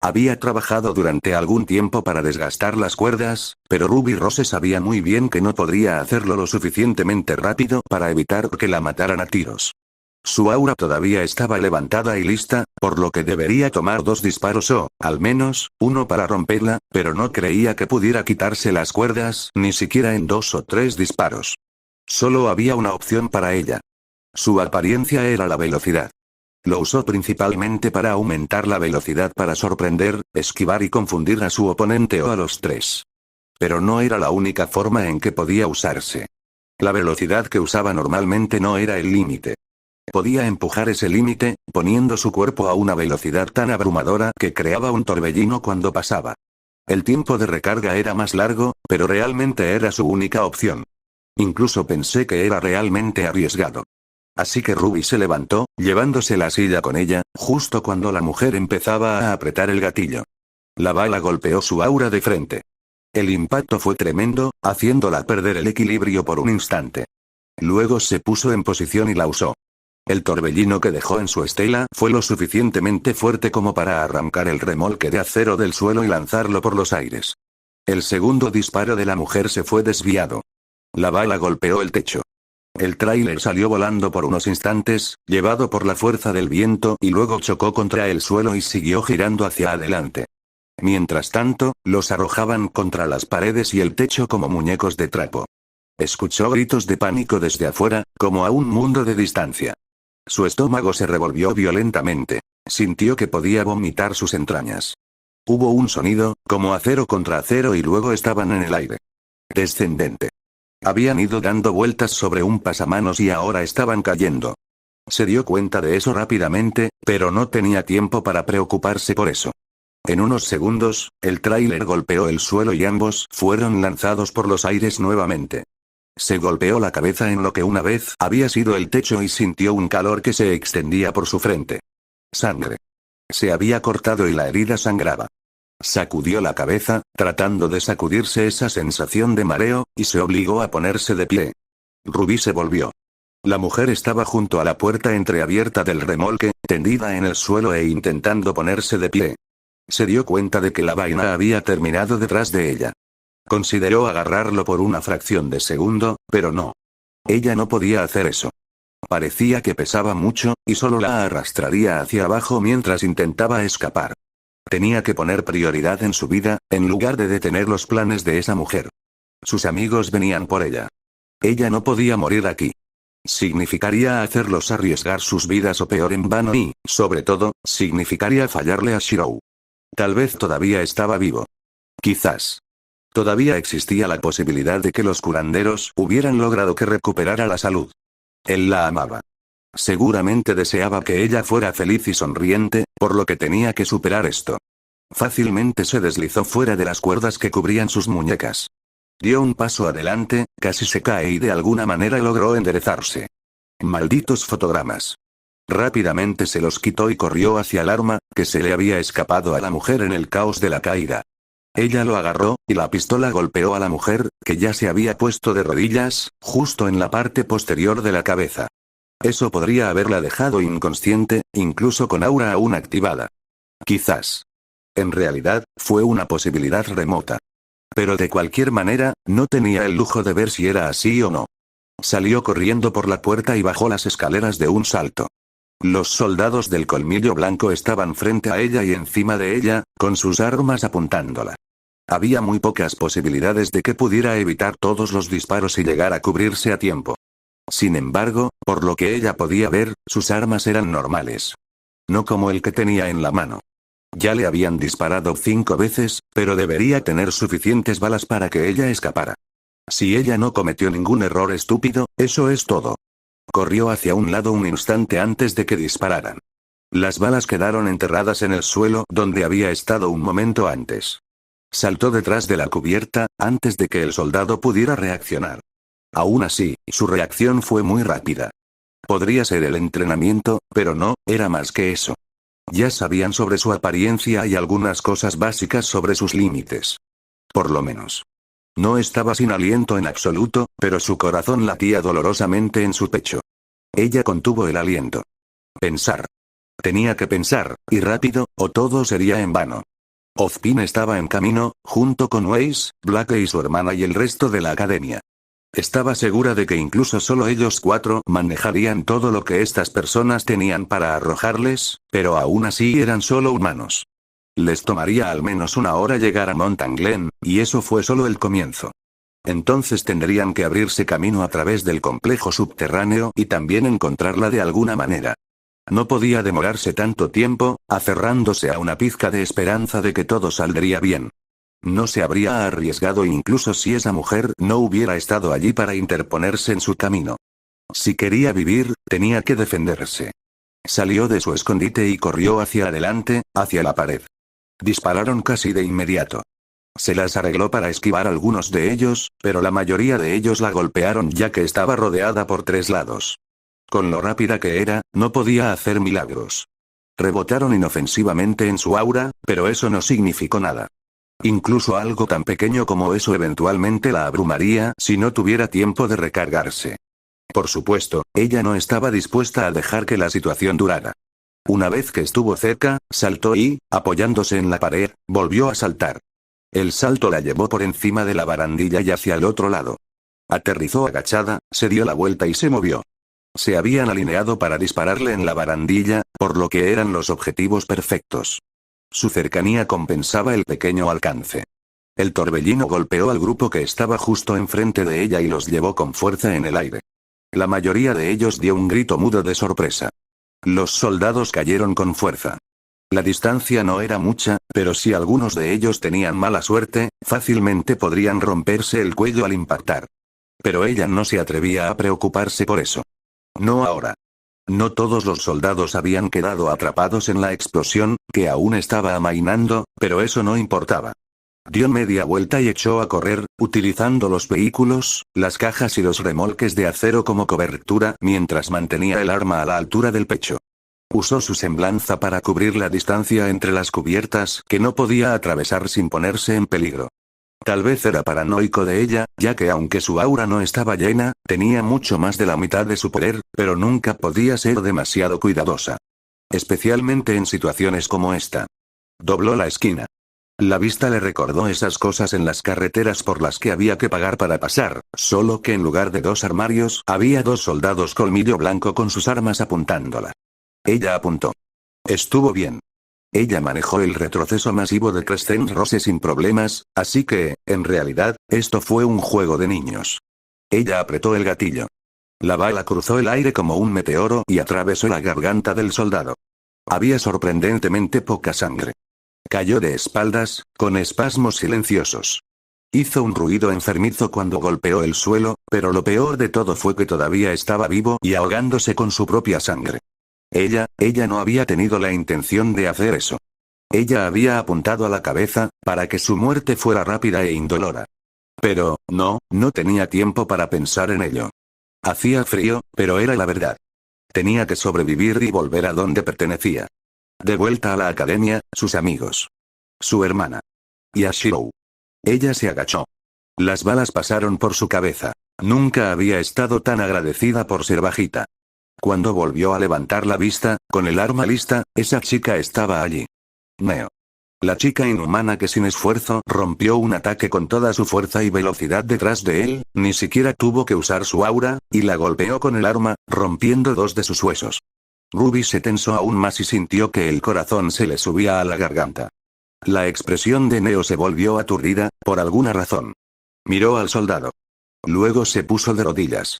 Había trabajado durante algún tiempo para desgastar las cuerdas, pero Ruby Rose sabía muy bien que no podría hacerlo lo suficientemente rápido para evitar que la mataran a tiros. Su aura todavía estaba levantada y lista, por lo que debería tomar 2 disparos o, al menos, uno para romperla, pero no creía que pudiera quitarse las cuerdas ni siquiera en 2 o 3 disparos. Solo había una opción para ella. Su apariencia era la velocidad. Lo usó principalmente para aumentar la velocidad para sorprender, esquivar y confundir a su oponente o a los 3. Pero no era la única forma en que podía usarse. La velocidad que usaba normalmente no era el límite. Podía empujar ese límite, poniendo su cuerpo a una velocidad tan abrumadora que creaba un torbellino cuando pasaba. El tiempo de recarga era más largo, pero realmente era su única opción. Incluso pensé que era realmente arriesgado. Así que Ruby se levantó, llevándose la silla con ella, justo cuando la mujer empezaba a apretar el gatillo. La bala golpeó su aura de frente. El impacto fue tremendo, haciéndola perder el equilibrio por un instante. Luego se puso en posición y la usó. El torbellino que dejó en su estela fue lo suficientemente fuerte como para arrancar el remolque de acero del suelo y lanzarlo por los aires. El segundo disparo de la mujer se fue desviado. La bala golpeó el techo. El tráiler salió volando por unos instantes, llevado por la fuerza del viento y luego chocó contra el suelo y siguió girando hacia adelante. Mientras tanto, los arrojaban contra las paredes y el techo como muñecos de trapo. Escuchó gritos de pánico desde afuera, como a un mundo de distancia. Su estómago se revolvió violentamente. Sintió que podía vomitar sus entrañas. Hubo un sonido, como acero contra acero y luego estaban en el aire. Descendente. Habían ido dando vueltas sobre un pasamanos y ahora estaban cayendo. Se dio cuenta de eso rápidamente, pero no tenía tiempo para preocuparse por eso. En unos segundos, el tráiler golpeó el suelo y ambos fueron lanzados por los aires nuevamente. Se golpeó la cabeza en lo que una vez había sido el techo y sintió un calor que se extendía por su frente. Sangre. Se había cortado y la herida sangraba. Sacudió la cabeza, tratando de sacudirse esa sensación de mareo, y se obligó a ponerse de pie. Ruby se volvió. La mujer estaba junto a la puerta entreabierta del remolque, tendida en el suelo e intentando ponerse de pie. Se dio cuenta de que la vaina había terminado detrás de ella. Consideró agarrarlo por una fracción de segundo, pero no. Ella no podía hacer eso. Parecía que pesaba mucho, y solo la arrastraría hacia abajo mientras intentaba escapar. Tenía que poner prioridad en su vida, en lugar de detener los planes de esa mujer. Sus amigos venían por ella. Ella no podía morir aquí. Significaría hacerlos arriesgar sus vidas o peor en vano y, sobre todo, significaría fallarle a Shirou. Tal vez todavía estaba vivo. Quizás. Todavía existía la posibilidad de que los curanderos hubieran logrado que recuperara la salud. Él la amaba. Seguramente deseaba que ella fuera feliz y sonriente, por lo que tenía que superar esto. Fácilmente se deslizó fuera de las cuerdas que cubrían sus muñecas. Dio un paso adelante, casi se cae y de alguna manera logró enderezarse. Malditos fotogramas. Rápidamente se los quitó y corrió hacia el arma, que se le había escapado a la mujer en el caos de la caída. Ella lo agarró, y la pistola golpeó a la mujer, que ya se había puesto de rodillas, justo en la parte posterior de la cabeza. Eso podría haberla dejado inconsciente, incluso con aura aún activada. Quizás. En realidad, fue una posibilidad remota. Pero de cualquier manera, no tenía el lujo de ver si era así o no. Salió corriendo por la puerta y bajó las escaleras de un salto. Los soldados del colmillo blanco estaban frente a ella y encima de ella, con sus armas apuntándola. Había muy pocas posibilidades de que pudiera evitar todos los disparos y llegar a cubrirse a tiempo. Sin embargo, por lo que ella podía ver, sus armas eran normales. No como el que tenía en la mano. Ya le habían disparado 5 veces, pero debería tener suficientes balas para que ella escapara. Si ella no cometió ningún error estúpido, eso es todo. Corrió hacia un lado un instante antes de que dispararan. Las balas quedaron enterradas en el suelo donde había estado un momento antes. Saltó detrás de la cubierta, antes de que el soldado pudiera reaccionar. Aún así, su reacción fue muy rápida. Podría ser el entrenamiento, pero no, era más que eso. Ya sabían sobre su apariencia y algunas cosas básicas sobre sus límites. Por lo menos. No estaba sin aliento en absoluto, pero su corazón latía dolorosamente en su pecho. Ella contuvo el aliento. Pensar. Tenía que pensar, y rápido, o todo sería en vano. Ozpin estaba en camino, junto con Weiss, Blake y su hermana y el resto de la academia. Estaba segura de que incluso solo ellos cuatro manejarían todo lo que estas personas tenían para arrojarles, pero aún así eran solo humanos. Les tomaría al menos una hora llegar a Mountain Glen, y eso fue solo el comienzo. Entonces tendrían que abrirse camino a través del complejo subterráneo y también encontrarla de alguna manera. No podía demorarse tanto tiempo, aferrándose a una pizca de esperanza de que todo saldría bien. No se habría arriesgado incluso si esa mujer no hubiera estado allí para interponerse en su camino. Si quería vivir, tenía que defenderse. Salió de su escondite y corrió hacia adelante, hacia la pared. Dispararon casi de inmediato. Se las arregló para esquivar algunos de ellos, pero la mayoría de ellos la golpearon ya que estaba rodeada por 3 lados. Con lo rápida que era, no podía hacer milagros. Rebotaron inofensivamente en su aura, pero eso no significó nada. Incluso algo tan pequeño como eso eventualmente la abrumaría si no tuviera tiempo de recargarse. Por supuesto, ella no estaba dispuesta a dejar que la situación durara. Una vez que estuvo cerca, saltó y, apoyándose en la pared, volvió a saltar. El salto la llevó por encima de la barandilla y hacia el otro lado. Aterrizó agachada, se dio la vuelta y se movió. Se habían alineado para dispararle en la barandilla, por lo que eran los objetivos perfectos. Su cercanía compensaba el pequeño alcance. El torbellino golpeó al grupo que estaba justo enfrente de ella y los llevó con fuerza en el aire. La mayoría de ellos dio un grito mudo de sorpresa. Los soldados cayeron con fuerza. La distancia no era mucha, pero si algunos de ellos tenían mala suerte, fácilmente podrían romperse el cuello al impactar. Pero ella no se atrevía a preocuparse por eso. No ahora. No todos los soldados habían quedado atrapados en la explosión, que aún estaba amainando, pero eso no importaba. Dio media vuelta y echó a correr, utilizando los vehículos, las cajas y los remolques de acero como cobertura mientras mantenía el arma a la altura del pecho. Usó su semblanza para cubrir la distancia entre las cubiertas que no podía atravesar sin ponerse en peligro. Tal vez era paranoico de ella, ya que aunque su aura no estaba llena, tenía mucho más de la mitad de su poder, pero nunca podía ser demasiado cuidadosa. Especialmente en situaciones como esta. Dobló la esquina. La vista le recordó esas cosas en las carreteras por las que había que pagar para pasar, solo que en lugar de 2 armarios, había 2 soldados colmillo blanco con sus armas apuntándola. Ella apuntó. Estuvo bien. Ella manejó el retroceso masivo de Crescent Rose sin problemas, así que, en realidad, esto fue un juego de niños. Ella apretó el gatillo. La bala cruzó el aire como un meteoro y atravesó la garganta del soldado. Había sorprendentemente poca sangre. Cayó de espaldas, con espasmos silenciosos. Hizo un ruido enfermizo cuando golpeó el suelo, pero lo peor de todo fue que todavía estaba vivo y ahogándose con su propia sangre. Ella no había tenido la intención de hacer eso. Ella había apuntado a la cabeza, para que su muerte fuera rápida e indolora. Pero, no tenía tiempo para pensar en ello. Hacía frío, pero era la verdad. Tenía que sobrevivir y volver a donde pertenecía. De vuelta a la academia, sus amigos. Su hermana. Y a Shirou. Ella se agachó. Las balas pasaron por su cabeza. Nunca había estado tan agradecida por ser bajita. Cuando volvió a levantar la vista, con el arma lista, esa chica estaba allí. Neo. La chica inhumana que sin esfuerzo rompió un ataque con toda su fuerza y velocidad detrás de él, ni siquiera tuvo que usar su aura, y la golpeó con el arma, rompiendo 2 de sus huesos. Ruby se tensó aún más y sintió que el corazón se le subía a la garganta. La expresión de Neo se volvió aturdida, por alguna razón. Miró al soldado. Luego se puso de rodillas.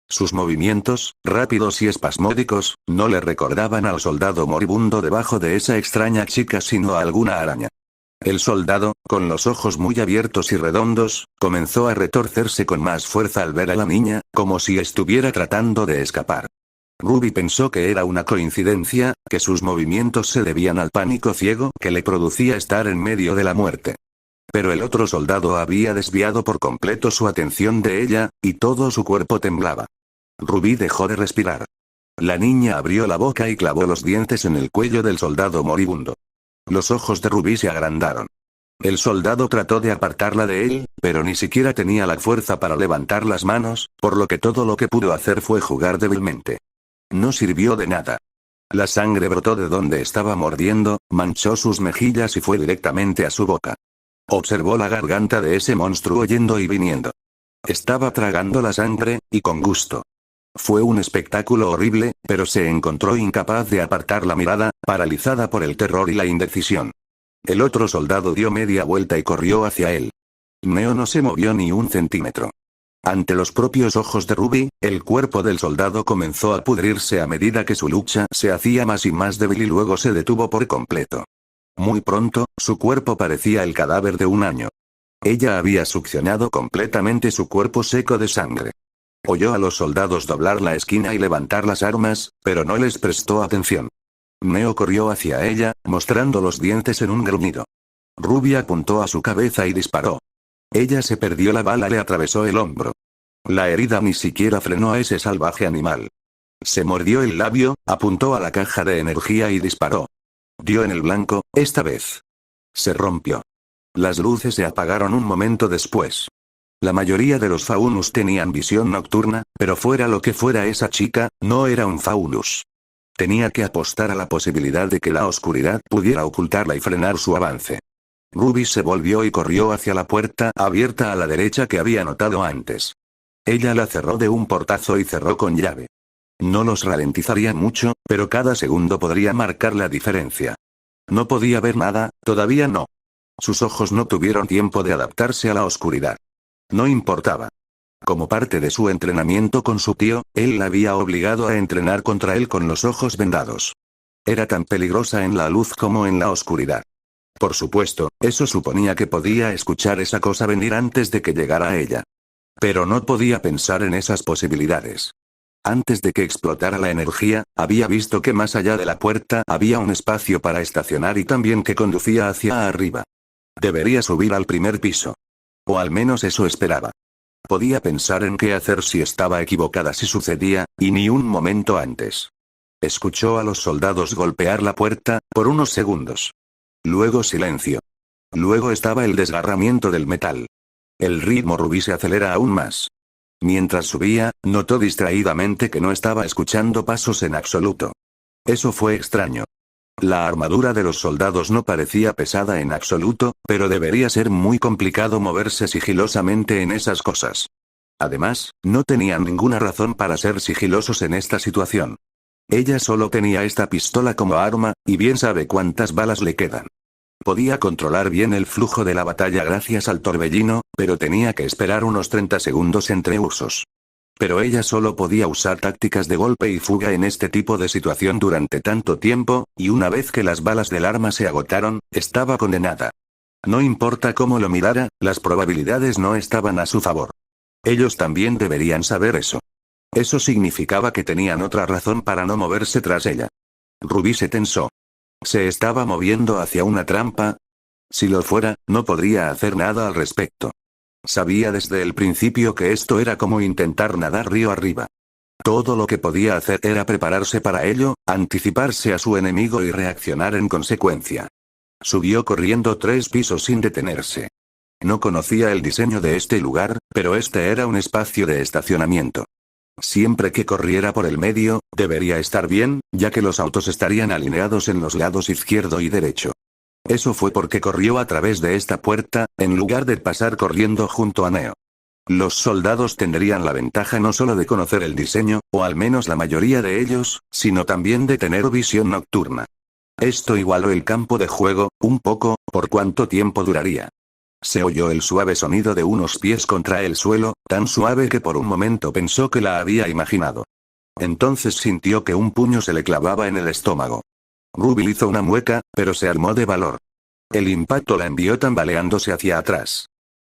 Sus movimientos, rápidos y espasmódicos, no le recordaban al soldado moribundo debajo de esa extraña chica sino a alguna araña. El soldado, con los ojos muy abiertos y redondos, comenzó a retorcerse con más fuerza al ver a la niña, como si estuviera tratando de escapar. Ruby pensó que era una coincidencia, que sus movimientos se debían al pánico ciego que le producía estar en medio de la muerte. Pero el otro soldado había desviado por completo su atención de ella, y todo su cuerpo temblaba. Ruby dejó de respirar. La niña abrió la boca y clavó los dientes en el cuello del soldado moribundo. Los ojos de Ruby se agrandaron. El soldado trató de apartarla de él, pero ni siquiera tenía la fuerza para levantar las manos, por lo que todo lo que pudo hacer fue jugar débilmente. No sirvió de nada. La sangre brotó de donde estaba mordiendo, manchó sus mejillas y fue directamente a su boca. Observó la garganta de ese monstruo yendo y viniendo. Estaba tragando la sangre, y con gusto. Fue un espectáculo horrible, pero se encontró incapaz de apartar la mirada, paralizada por el terror y la indecisión. El otro soldado dio media vuelta y corrió hacia él. Neo no se movió ni un centímetro. Ante los propios ojos de Ruby, el cuerpo del soldado comenzó a pudrirse a medida que su lucha se hacía más y más débil y luego se detuvo por completo. Muy pronto, su cuerpo parecía el cadáver de un año. Ella había succionado completamente su cuerpo seco de sangre. Oyó a los soldados doblar la esquina y levantar las armas, pero no les prestó atención. Neo corrió hacia ella, mostrando los dientes en un gruñido. Ruby apuntó a su cabeza y disparó. Ella se perdió, la bala le atravesó el hombro. La herida ni siquiera frenó a ese salvaje animal. Se mordió el labio, apuntó a la caja de energía y disparó. Dio en el blanco, esta vez. Se rompió. Las luces se apagaron un momento después. La mayoría de los Faunus tenían visión nocturna, pero fuera lo que fuera esa chica, no era un Faunus. Tenía que apostar a la posibilidad de que la oscuridad pudiera ocultarla y frenar su avance. Ruby se volvió y corrió hacia la puerta abierta a la derecha que había notado antes. Ella la cerró de un portazo y cerró con llave. No los ralentizaría mucho, pero cada segundo podría marcar la diferencia. No podía ver nada, todavía no. Sus ojos no tuvieron tiempo de adaptarse a la oscuridad. No importaba. Como parte de su entrenamiento con su tío, él la había obligado a entrenar contra él con los ojos vendados. Era tan peligrosa en la luz como en la oscuridad. Por supuesto, eso suponía que podía escuchar esa cosa venir antes de que llegara a ella. Pero no podía pensar en esas posibilidades. Antes de que explotara la energía, había visto que más allá de la puerta había un espacio para estacionar y también que conducía hacia arriba. Debería subir al primer piso. O al menos eso esperaba. Podía pensar en qué hacer si estaba equivocada si sucedía, y ni un momento antes. Escuchó a los soldados golpear la puerta, por unos segundos. Luego silencio. Luego estaba el desgarramiento del metal. El ritmo Ruby se acelera aún más. Mientras subía, notó distraídamente que no estaba escuchando pasos en absoluto. Eso fue extraño. La armadura de los soldados no parecía pesada en absoluto, pero debería ser muy complicado moverse sigilosamente en esas cosas. Además, no tenían ninguna razón para ser sigilosos en esta situación. Ella solo tenía esta pistola como arma, y bien sabe cuántas balas le quedan. Podía controlar bien el flujo de la batalla gracias al torbellino, pero tenía que esperar unos 30 segundos entre usos. Pero ella solo podía usar tácticas de golpe y fuga en este tipo de situación durante tanto tiempo, y una vez que las balas del arma se agotaron, estaba condenada. No importa cómo lo mirara, las probabilidades no estaban a su favor. Ellos también deberían saber eso. Eso significaba que tenían otra razón para no moverse tras ella. Ruby se tensó. ¿Se estaba moviendo hacia una trampa? Si lo fuera, no podría hacer nada al respecto. Sabía desde el principio que esto era como intentar nadar río arriba. Todo lo que podía hacer era prepararse para ello, anticiparse a su enemigo y reaccionar en consecuencia. Subió corriendo 3 pisos sin detenerse. No conocía el diseño de este lugar, pero este era un espacio de estacionamiento. Siempre que corriera por el medio, debería estar bien, ya que los autos estarían alineados en los lados izquierdo y derecho. Eso fue porque corrió a través de esta puerta, en lugar de pasar corriendo junto a Neo. Los soldados tendrían la ventaja no solo de conocer el diseño, o al menos la mayoría de ellos, sino también de tener visión nocturna. Esto igualó el campo de juego, un poco, por cuánto tiempo duraría. Se oyó el suave sonido de unos pies contra el suelo, tan suave que por un momento pensó que la había imaginado. Entonces sintió que un puño se le clavaba en el estómago. Ruby hizo una mueca, pero se armó de valor. El impacto la envió tambaleándose hacia atrás.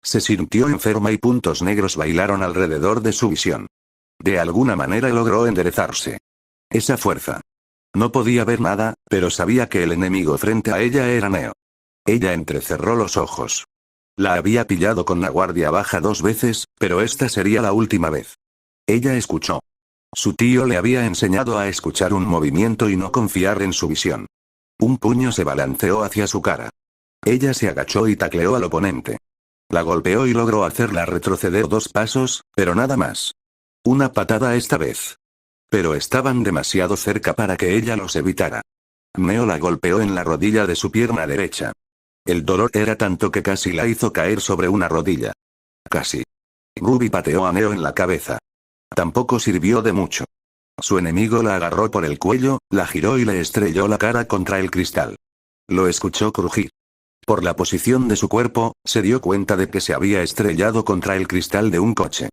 Se sintió enferma y puntos negros bailaron alrededor de su visión. De alguna manera logró enderezarse. Esa fuerza. No podía ver nada, pero sabía que el enemigo frente a ella era Neo. Ella entrecerró los ojos. La había pillado con la guardia baja 2 veces, pero esta sería la última vez. Ella escuchó. Su tío le había enseñado a escuchar un movimiento y no confiar en su visión. Un puño se balanceó hacia su cara. Ella se agachó y tacleó al oponente. La golpeó y logró hacerla retroceder 2 pasos, pero nada más. Una patada esta vez. pero estaban demasiado cerca para que ella los evitara. Neo la golpeó en la rodilla de su pierna derecha. El dolor era tanto que casi la hizo caer sobre una rodilla. Casi. Ruby pateó a Neo en la cabeza. Tampoco sirvió de mucho. Su enemigo la agarró por el cuello, la giró y le estrelló la cara contra el cristal. Lo escuchó crujir. Por la posición de su cuerpo, se dio cuenta de que se había estrellado contra el cristal de un coche.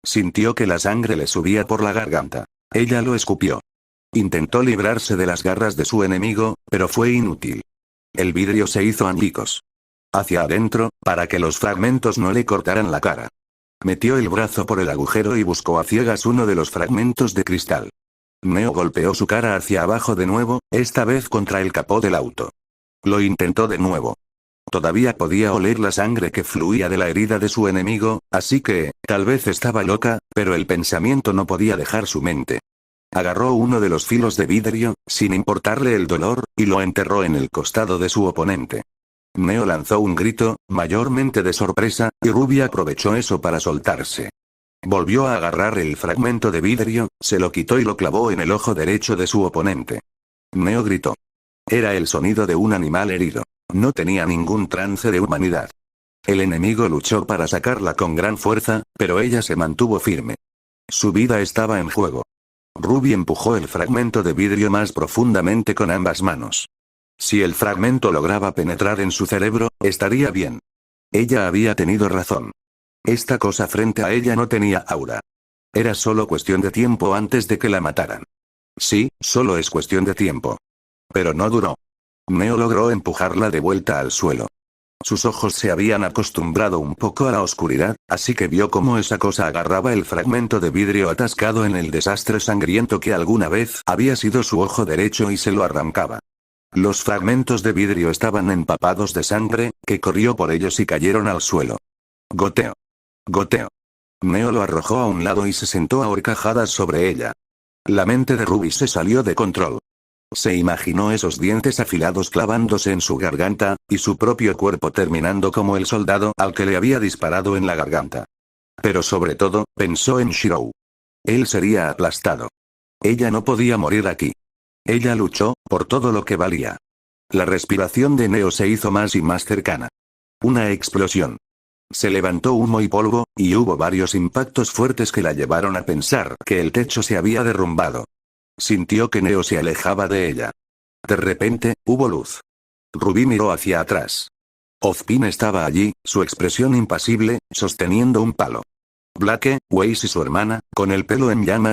Sintió que la sangre le subía por la garganta. Ella lo escupió. Intentó librarse de las garras de su enemigo, pero fue inútil. El vidrio se hizo añicos. Hacia adentro, para que los fragmentos no le cortaran la cara. Metió el brazo por el agujero y buscó a ciegas uno de los fragmentos de cristal. Neo golpeó su cara hacia abajo de nuevo, esta vez contra el capó del auto. Lo intentó de nuevo. Todavía podía oler la sangre que fluía de la herida de su enemigo, así que, tal vez estaba loca, pero el pensamiento no podía dejar su mente. Agarró uno de los filos de vidrio, sin importarle el dolor, y lo enterró en el costado de su oponente. Neo lanzó un grito, mayormente de sorpresa, y Ruby aprovechó eso para soltarse. Volvió a agarrar el fragmento de vidrio, se lo quitó y lo clavó en el ojo derecho de su oponente. Neo gritó. Era el sonido de un animal herido. No tenía ningún trance de humanidad. El enemigo luchó para sacarla con gran fuerza, pero ella se mantuvo firme. Su vida estaba en juego. Ruby empujó el fragmento de vidrio más profundamente con ambas manos. Si el fragmento lograba penetrar en su cerebro, estaría bien. Ella había tenido razón. Esta cosa frente a ella no tenía aura. Era solo cuestión de tiempo antes de que la mataran. Sí, solo es cuestión de tiempo. Pero no duró. Neo logró empujarla de vuelta al suelo. Sus ojos se habían acostumbrado un poco a la oscuridad, así que vio cómo esa cosa agarraba el fragmento de vidrio atascado en el desastre sangriento que alguna vez había sido su ojo derecho y se lo arrancaba. Los fragmentos de vidrio estaban empapados de sangre, que corrió por ellos y cayeron al suelo. Goteo. Goteo. Neo lo arrojó a un lado y se sentó a horcajadas sobre ella. La mente de Ruby se salió de control. Se imaginó esos dientes afilados clavándose en su garganta, y su propio cuerpo terminando como el soldado al que le había disparado en la garganta. Pero sobre todo, pensó en Shirou. Él sería aplastado. Ella no podía morir aquí. Ella luchó, por todo lo que valía. La respiración de Neo se hizo más y más cercana. Una explosión. Se levantó humo y polvo, y hubo varios impactos fuertes que la llevaron a pensar que el techo se había derrumbado. Sintió que Neo se alejaba de ella. De repente, hubo luz. Ruby miró hacia atrás. Ozpin estaba allí, su expresión impasible, sosteniendo un palo. Blake, Weiss y su hermana, con el pelo en llama,